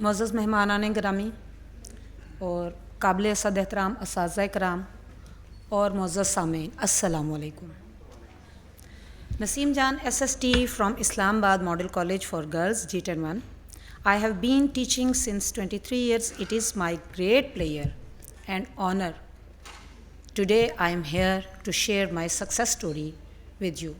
معزز مہمانان گرامی اور قابل صد احترام اساتذہ کرام اور معزز سامعین، السلام علیکم۔ نسیم جان SST from Islam Abad Model College for Girls G101. I have been teaching since 23 years. It is my great pleasure and honor. Today I am here to share my success story with you.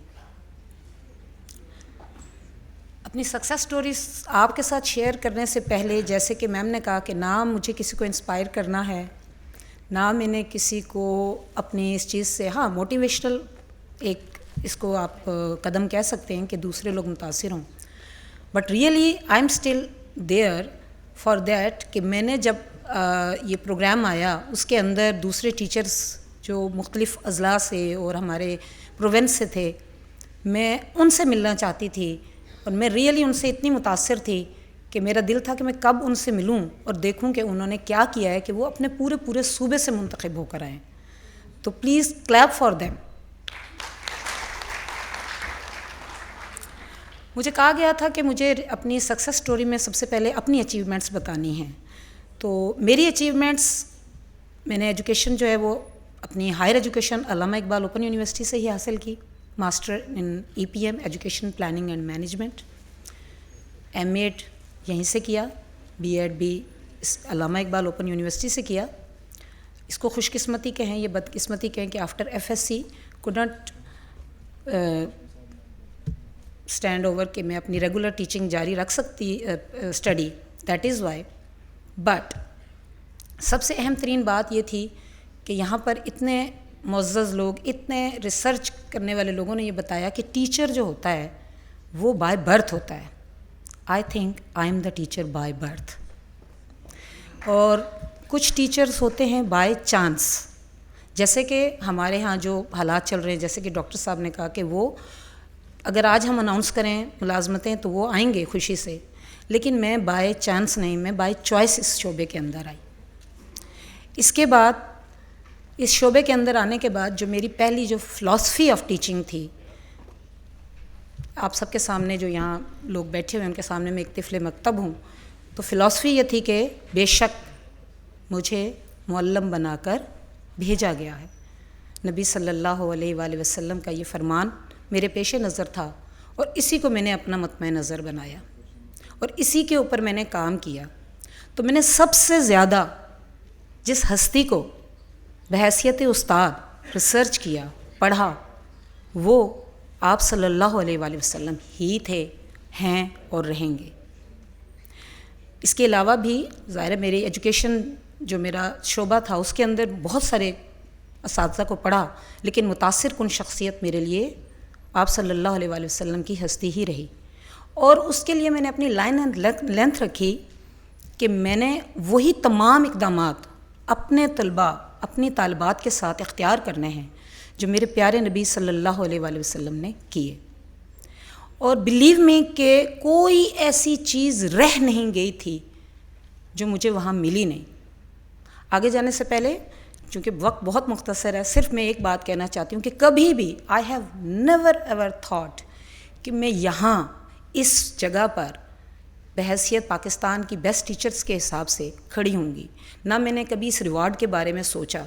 اپنی success stories آپ کے ساتھ share کرنے سے پہلے، جیسے کہ میم نے کہا کہ نہ مجھے کسی کو انسپائر کرنا ہے، نہ میں نے کسی کو اپنی اس چیز سے، ہاں موٹیویشنل ایک اس کو آپ قدم کہہ سکتے ہیں کہ دوسرے لوگ متاثر ہوں، but really I am still there for that کہ میں نے جب یہ پروگرام آیا اس کے اندر دوسرے ٹیچرز جو مختلف اضلاع سے اور ہمارے پروونس سے تھے، میں ان سے ملنا چاہتی تھی اور میں ریئلی ان سے اتنی متاثر تھی کہ میرا دل تھا کہ میں کب ان سے ملوں اور دیکھوں کہ انہوں نے کیا کیا ہے کہ وہ اپنے پورے صوبے سے منتخب ہو کر آئیں۔ تو پلیز کلیپ فار دیم۔ مجھے کہا گیا تھا کہ مجھے اپنی سکسیس سٹوری میں سب سے پہلے اپنی اچیومنٹس بتانی ہیں، تو میری اچیومنٹس، میں نے ایجوکیشن جو ہے وہ اپنی ہائر ایجوکیشن علامہ اقبال اوپن یونیورسٹی سے ہی حاصل کی، master in EPM education planning and management, MAd یہیں سے کیا، BAd بھی علامہ اقبال اوپن یونیورسٹی سے کیا۔ اس کو خوش قسمتی کہیں، یہ بد قسمتی کہیں کہ after FSC couldn't stand over کہ میں اپنی ریگولر ٹیچنگ جاری رکھ سکتی study, that is why, but سب سے اہم ترین بات یہ تھی کہ یہاں پر اتنے معزز لوگ، اتنے ریسرچ کرنے والے لوگوں نے یہ بتایا کہ ٹیچر جو ہوتا ہے وہ بائی برتھ ہوتا ہے۔ I think I am the teacher by birth, اور کچھ ٹیچرز ہوتے ہیں بائی چانس، جیسے کہ ہمارے ہاں جو حالات چل رہے ہیں، جیسے کہ ڈاکٹر صاحب نے کہا کہ وہ اگر آج ہم اناؤنس کریں ملازمتیں تو وہ آئیں گے خوشی سے، لیکن میں بائی چانس نہیں، میں بائی چوائس اس شعبے کے اندر آئی۔ اس کے بعد، اس شعبے کے اندر آنے کے بعد جو میری پہلی جو فلاسفی آف ٹیچنگ تھی، آپ سب کے سامنے جو یہاں لوگ بیٹھے ہوئے ہیں ان کے سامنے میں ایک طفل مکتب ہوں، تو فلاسفی یہ تھی کہ بے شک مجھے معلم بنا کر بھیجا گیا ہے۔ نبی صلی اللہ علیہ وآلہ وسلم کا یہ فرمان میرے پیش نظر تھا، اور اسی کو میں نے اپنا مطمع نظر بنایا اور اسی کے اوپر میں نے کام کیا۔ تو میں نے سب سے زیادہ جس ہستی کو بحیثیت استاد ریسرچ کیا، پڑھا، وہ آپ صلی اللہ علیہ وآلہ وسلم ہی تھے، ہیں اور رہیں گے۔ اس کے علاوہ بھی ظاہر ہے میری ایجوکیشن جو میرا شعبہ تھا اس کے اندر بہت سارے اساتذہ کو پڑھا، لیکن متاثر کن شخصیت میرے لیے آپ صلی اللہ علیہ وآلہ وسلم کی ہستی ہی رہی، اور اس کے لیے میں نے اپنی لائن اینڈ لینتھ رکھی کہ میں نے وہی تمام اقدامات اپنے طلباء، اپنی طالبات کے ساتھ اختیار کرنے ہیں جو میرے پیارے نبی صلی اللہ علیہ وآلہ وسلم نے کیے، اور بلیو می کہ کوئی ایسی چیز رہ نہیں گئی تھی جو مجھے وہاں ملی نہیں۔ آگے جانے سے پہلے، چونکہ وقت بہت مختصر ہے، صرف میں ایک بات کہنا چاہتی ہوں کہ کبھی بھی I have never ever thought کہ میں یہاں اس جگہ پر بحیثیت پاکستان کی بیسٹ ٹیچرز کے حساب سے کھڑی ہوں گی، نہ میں نے کبھی اس ریوارڈ کے بارے میں سوچا۔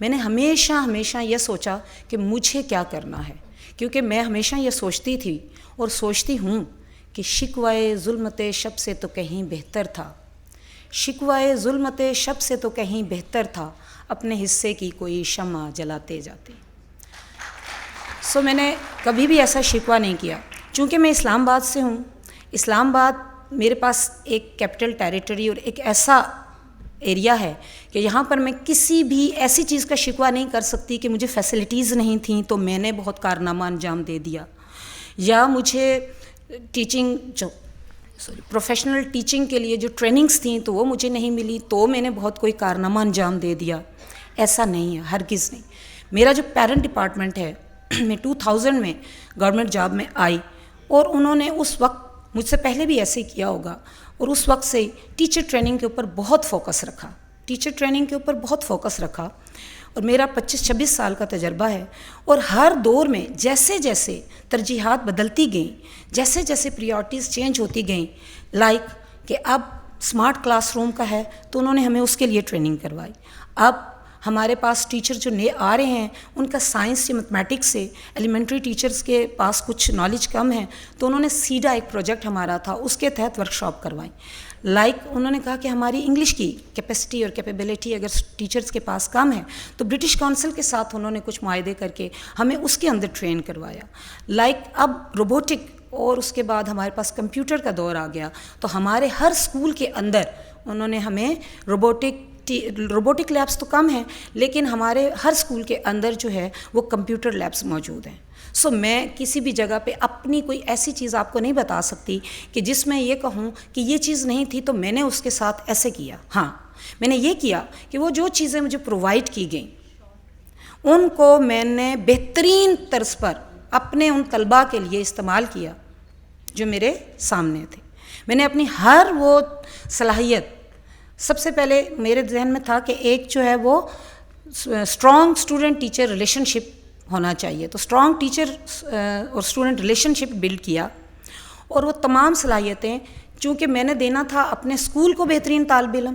میں نے ہمیشہ یہ سوچا کہ مجھے کیا کرنا ہے، کیونکہ میں ہمیشہ یہ سوچتی تھی اور سوچتی ہوں کہ شکوائے ظلمت شب سے تو کہیں بہتر تھا، شکوائے ظلمت شب سے تو کہیں بہتر تھا، اپنے حصے کی کوئی شمع جلاتے جاتے۔ سو میں نے کبھی بھی ایسا شکوہ نہیں کیا۔ چونکہ میں اسلام آباد سے ہوں، اسلام آباد میرے پاس ایک کیپٹل ٹیریٹری اور ایک ایسا ایریا ہے کہ یہاں پر میں کسی بھی ایسی چیز کا شکوہ نہیں کر سکتی کہ مجھے فیسلٹیز نہیں تھیں تو میں نے بہت کارنامہ انجام دے دیا، یا مجھے پروفیشنل ٹیچنگ کے لیے جو ٹریننگز تھیں تو وہ مجھے نہیں ملی تو میں نے بہت کوئی کارنامہ انجام دے دیا۔ ایسا نہیں ہے، ہرگز نہیں۔ میرا جو پیرنٹ ڈپارٹمنٹ ہے، میں 2000 میں گورنمنٹ جاب میں آئی، اور انہوں نے اس وقت مجھ سے پہلے بھی ایسے کیا ہوگا، اور اس وقت سے ٹیچر ٹریننگ کے اوپر بہت فوکس رکھا، اور میرا 25-26 سال کا تجربہ ہے، اور ہر دور میں جیسے جیسے ترجیحات بدلتی گئیں، جیسے جیسے پریورٹیز چینج ہوتی گئیں، لائک کہ اب اسمارٹ کلاس روم کا ہے تو انہوں نے ہمیں اس کے لیے ٹریننگ کروائی. اب ہمارے پاس ٹیچر جو نئے آ رہے ہیں ان کا سائنس یا میتھمیٹکس سے ایلیمنٹری ٹیچرز کے پاس کچھ نالج کم ہے, تو انہوں نے سیڈا ایک پروجیکٹ ہمارا تھا اس کے تحت ورکشاپ کروائیں. انہوں نے کہا کہ ہماری انگلش کی کیپیسٹی اور کیپیبلٹی اگر ٹیچرز کے پاس کم ہے تو برٹش کونسل کے ساتھ انہوں نے کچھ معاہدے کر کے ہمیں اس کے اندر ٹرین کروایا. اب روبوٹک اور اس کے بعد ہمارے پاس کمپیوٹر کا دور آ گیا, تو ہمارے ہر اسکول کے اندر انہوں نے ہمیں روبوٹک لیبس تو کم ہیں لیکن ہمارے ہر اسکول کے اندر جو ہے وہ کمپیوٹر لیبس موجود ہیں. سو میں کسی بھی جگہ پہ اپنی کوئی ایسی چیز آپ کو نہیں بتا سکتی کہ جس میں یہ کہوں کہ یہ چیز نہیں تھی تو میں نے اس کے ساتھ ایسے کیا. ہاں, میں نے یہ کیا کہ وہ جو چیزیں مجھے پرووائڈ کی گئیں ان کو میں نے بہترین طرز پر اپنے ان طلباء کے لیے استعمال کیا جو میرے سامنے تھے. میں نے اپنی ہر وہ صلاحیت, سب سے پہلے میرے ذہن میں تھا کہ ایک جو ہے وہ اسٹرانگ اسٹوڈنٹ ٹیچر ریلیشن شپ ہونا چاہیے, تو اسٹرانگ ٹیچر اور اسٹوڈنٹ ریلیشن شپ بلڈ کیا. اور وہ تمام صلاحیتیں چونکہ میں نے دینا تھا اپنے اسکول کو بہترین طالب علم,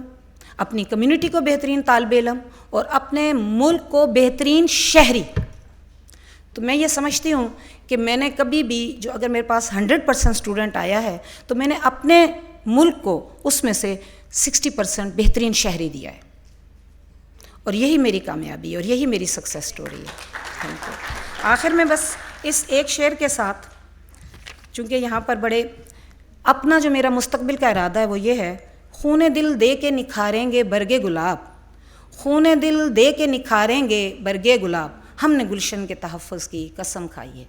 اپنی کمیونٹی کو بہترین طالب علم اور اپنے ملک کو بہترین شہری, تو میں یہ سمجھتی ہوں کہ میں نے کبھی بھی جو اگر میرے پاس 100% اسٹوڈنٹ آیا ہے تو میں نے اپنے ملک کو اس میں سے 60% بہترین شہری دیا ہے, اور یہی میری کامیابی اور یہی میری سکسیس سٹوری ہے. آخر میں بس اس ایک شعر کے ساتھ, چونکہ یہاں پر بڑے اپنا جو میرا مستقبل کا ارادہ ہے وہ یہ ہے, خون دل دے کے نکھاریں گے برگے گلاب, خون دل دے کے نکھاریں گے برگے گلاب, ہم نے گلشن کے تحفظ کی قسم کھائی ہے.